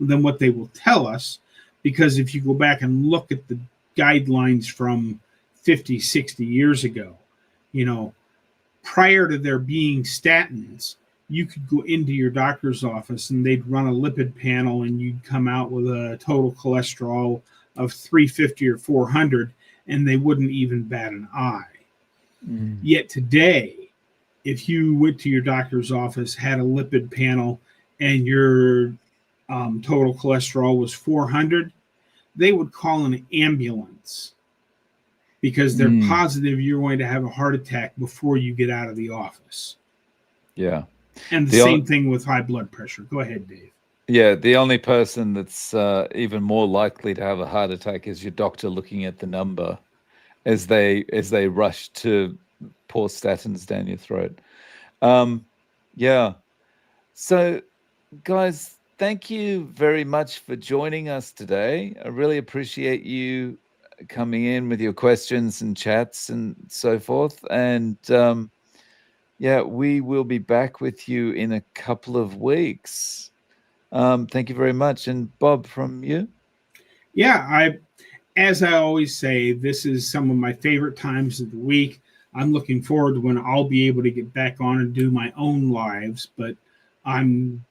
Speaker 2: than what they will tell us. Because if you go back and look at the guidelines from 50, 60 years ago, you know, prior to there being statins, you could go into your doctor's office and they'd run a lipid panel and you'd come out with a total cholesterol of 350 or 400 and they wouldn't even bat an eye. Yet today, if you went to your doctor's office, had a lipid panel, and your total cholesterol was 400, they would call an ambulance because they're positive you're going to have a heart attack before you get out of the office.
Speaker 1: Yeah.
Speaker 2: And the same thing with high blood pressure. Go ahead, Dave.
Speaker 1: Yeah, the only person that's even more likely to have a heart attack is your doctor looking at the number as they rush to pour statins down your throat. Yeah. So, guys, thank you very much for joining us today. I really appreciate you coming in with your questions and chats and so forth. And yeah, we will be back with you in a couple of weeks. Thank you very much. And Bob, from you?
Speaker 2: Yeah, as I always say, this is some of my favorite times of the week. I'm looking forward to when I'll be able to get back on and do my own lives, but I'm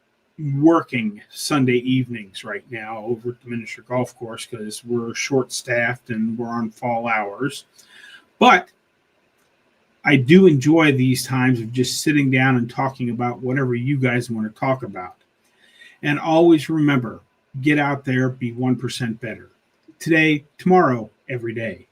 Speaker 2: working Sunday evenings right now over at the miniature golf course because we're short staffed and we're on fall hours. But I do enjoy these times of just sitting down and talking about whatever you guys want to talk about. And always remember, get out there, be 1% better. Today, tomorrow, every day.